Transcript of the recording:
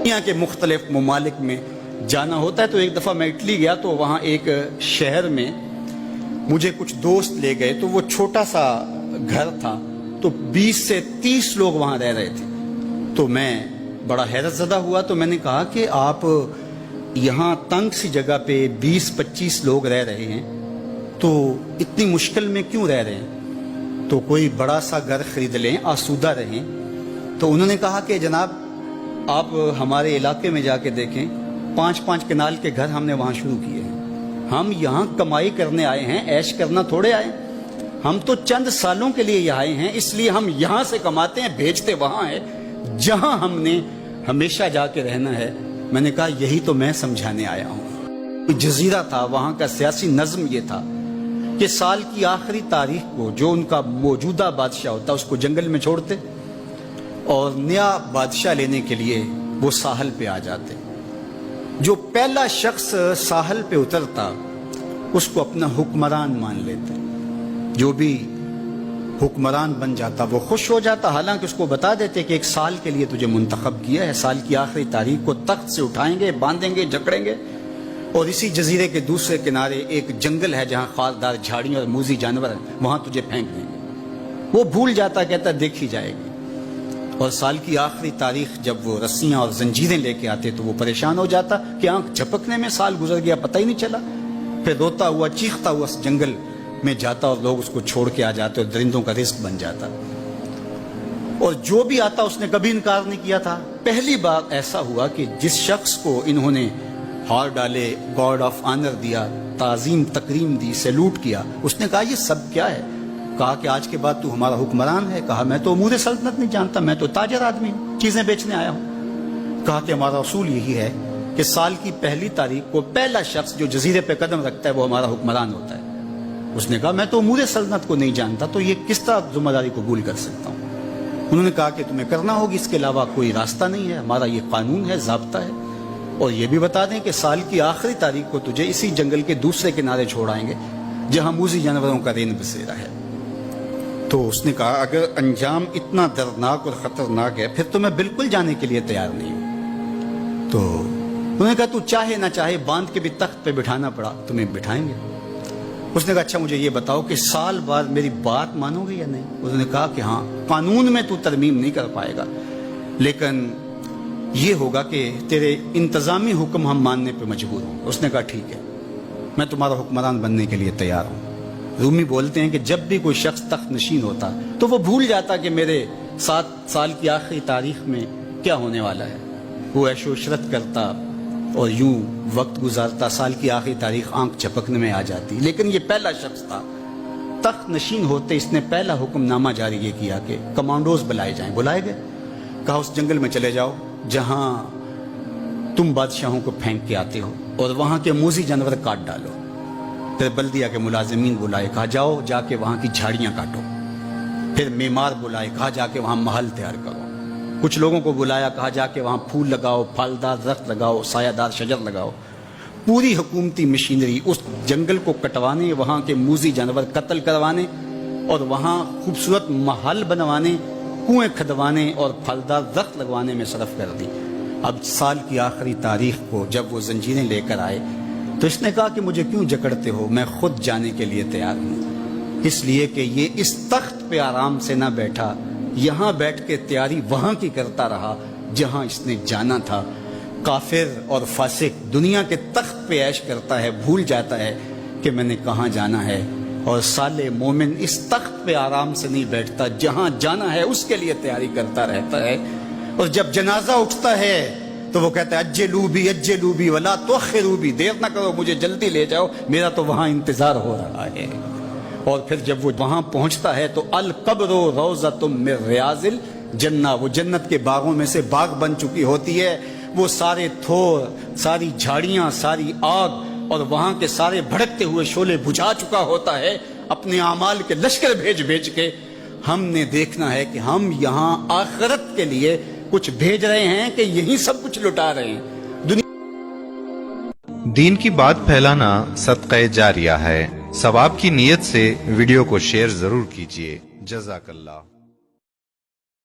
دنیا کے مختلف ممالک میں جانا ہوتا ہے. تو ایک دفعہ میں اٹلی گیا تو وہاں ایک شہر میں مجھے کچھ دوست لے گئے. تو وہ چھوٹا سا گھر تھا, تو 20 سے 30 لوگ وہاں رہ رہے تھے. تو میں بڑا حیرت زدہ ہوا. تو میں نے کہا کہ آپ یہاں تنگ سی جگہ پہ 20-25 لوگ رہ رہے ہیں, تو اتنی مشکل میں کیوں رہ رہے ہیں؟ تو کوئی بڑا سا گھر خرید لیں, آسودہ رہیں. تو انہوں نے کہا کہ جناب آپ ہمارے علاقے میں جا کے دیکھیں, 5-5 کنال کے گھر ہم نے وہاں شروع کیے ہیں. ہم یہاں کمائی کرنے آئے ہیں, عیش کرنا تھوڑے آئے. ہم تو چند سالوں کے لیے یہاں آئے ہیں, اس لیے ہم یہاں سے کماتے ہیں, بھیجتے وہاں ہے جہاں ہم نے ہمیشہ جا کے رہنا ہے. میں نے کہا یہی تو میں سمجھانے آیا ہوں. جزیرہ تھا, وہاں کا سیاسی نظم یہ تھا کہ سال کی آخری تاریخ کو جو ان کا موجودہ بادشاہ ہوتا اس کو جنگل میں چھوڑتے اور نیا بادشاہ لینے کے لیے وہ ساحل پہ آ جاتے. جو پہلا شخص ساحل پہ اترتا اس کو اپنا حکمران مان لیتے. جو بھی حکمران بن جاتا وہ خوش ہو جاتا. حالانکہ اس کو بتا دیتے کہ 1 سال کے لیے تجھے منتخب کیا ہے, سال کی آخری تاریخ کو تخت سے اٹھائیں گے, باندھیں گے, جکڑیں گے, اور اسی جزیرے کے دوسرے کنارے ایک جنگل ہے جہاں خاردار جھاڑیاں اور موذی جانور ہیں, وہاں تجھے پھینک دیں گے. وہ بھول جاتا, کہتا دیکھی جائے گی. اور سال کی آخری تاریخ جب وہ رسیاں اور زنجیریں لے کے آتے تو وہ پریشان ہو جاتا کہ آنکھ جھپکنے میں سال گزر گیا, پتہ ہی نہیں چلا. پھر روتا ہوا چیختا ہوا اس جنگل میں جاتا اور لوگ اس کو چھوڑ کے آ جاتے اور درندوں کا رزق بن جاتا. اور جو بھی آتا اس نے کبھی انکار نہیں کیا تھا. پہلی بار ایسا ہوا کہ جس شخص کو انہوں نے ہار ڈالے, گارڈ آف آنر دیا, تعظیم تکریم دی, سیلوٹ کیا, اس نے کہا یہ سب کیا ہے؟ کہا کہ آج کے بعد تو ہمارا حکمران ہے. کہا میں تو امور سلطنت نہیں جانتا, میں تو تاجر آدمی ہوں, چیزیں بیچنے آیا ہوں. کہا کہ ہمارا اصول یہی ہے کہ سال کی پہلی تاریخ کو پہلا شخص جو جزیرے پہ قدم رکھتا ہے وہ ہمارا حکمران ہوتا ہے. اس نے کہا میں تو امور سلطنت کو نہیں جانتا, تو یہ کس طرح ذمہ داری قبول کر سکتا ہوں؟ انہوں نے کہا کہ تمہیں کرنا ہوگی, اس کے علاوہ کوئی راستہ نہیں ہے, ہمارا یہ قانون ہے, ضابطہ ہے. اور یہ بھی بتا دیں کہ سال کی آخری تاریخ کو تجھے اسی جنگل کے دوسرے کنارے چھوڑائیں گے جہاں موذی جانوروں کا رین بسیرا ہے. تو اس نے کہا اگر انجام اتنا دردناک اور خطرناک ہے پھر تو میں بالکل جانے کے لیے تیار نہیں ہوں. تو انہوں نے کہا تو چاہے نہ چاہے باندھ کے بھی تخت پہ بٹھانا پڑا تمہیں بٹھائیں گے. اس نے کہا اچھا مجھے یہ بتاؤ کہ سال بعد میری بات مانو گے یا نہیں؟ اس نے کہا کہ ہاں, قانون میں تو ترمیم نہیں کر پائے گا, لیکن یہ ہوگا کہ تیرے انتظامی حکم ہم ماننے پہ مجبور ہوں. اس نے کہا ٹھیک ہے, میں تمہارا حکمران بننے کے لیے تیار ہوں. رومی بولتے ہیں کہ جب بھی کوئی شخص تخت نشین ہوتا تو وہ بھول جاتا کہ میرے 7 سال کی آخری تاریخ میں کیا ہونے والا ہے. وہ عیش و عشرت کرتا اور یوں وقت گزارتا, سال کی آخری تاریخ آنکھ جھپکنے میں آ جاتی. لیکن یہ پہلا شخص تھا تخت نشین ہوتے, اس نے پہلا حکم نامہ جاری یہ کیا کہ کمانڈوز بلائے جائیں. بلائے گئے, کہا اس جنگل میں چلے جاؤ جہاں تم بادشاہوں کو پھینک کے آتے ہو اور وہاں کے موذی جانور کاٹ ڈالو. پھر بلدیہ کے ملازمین بلائے, کہا جاؤ جا کے وہاں کی جھاڑیاں کاٹو. پھر معمار بلائے, کہا جا کے وہاں محل تیار کرو. کچھ لوگوں کو بلایا, کہا جا کے وہاں پھول لگاؤ, پھلدار درخت لگاؤ, سایہ دار شجر لگاؤ. پوری حکومتی مشینری اس جنگل کو کٹوانے, وہاں کے موذی جانور قتل کروانے اور وہاں خوبصورت محل بنوانے, کنویں کھدوانے اور پھلدار درخت لگوانے میں صرف کر دی. اب سال کی آخری تاریخ کو جب وہ زنجیریں لے کر آئے تو اس نے کہا کہ مجھے کیوں جکڑتے ہو, میں خود جانے کے لیے تیار ہوں. اس لیے کہ یہ اس تخت پہ آرام سے نہ بیٹھا, یہاں بیٹھ کے تیاری وہاں کی کرتا رہا جہاں اس نے جانا تھا. کافر اور فاسق دنیا کے تخت پہ عیش کرتا ہے, بھول جاتا ہے کہ میں نے کہاں جانا ہے. اور صالح مومن اس تخت پہ آرام سے نہیں بیٹھتا, جہاں جانا ہے اس کے لیے تیاری کرتا رہتا ہے. اور جب جنازہ اٹھتا ہے تو وہ کہتا ہے اجلوا بی ولا تؤخروا بی, دیر نہ کرو مجھے جلدی لے جاؤ, میرا تو وہاں انتظار ہو رہا ہے. اور پھر جب وہ وہاں پہنچتا ہے تو القبر روضۃ من ریاض الجنہ, وہ جنت کے باغوں میں سے باغ بن چکی ہوتی ہے. وہ سارے تھور, ساری جھاڑیاں, ساری آگ اور وہاں کے سارے بھڑکتے ہوئے شعلے بجھا چکا ہوتا ہے اپنے اعمال کے لشکر بھیج کے. ہم نے دیکھنا ہے کہ ہم یہاں آخرت کے لیے کچھ بھیج رہے ہیں کہ یہی سب کچھ لٹا رہے ہیں. دین کی بات پھیلانا صدقہ جاریہ ہے. ثواب کی نیت سے ویڈیو کو شیئر ضرور کیجیے. جزاک اللہ.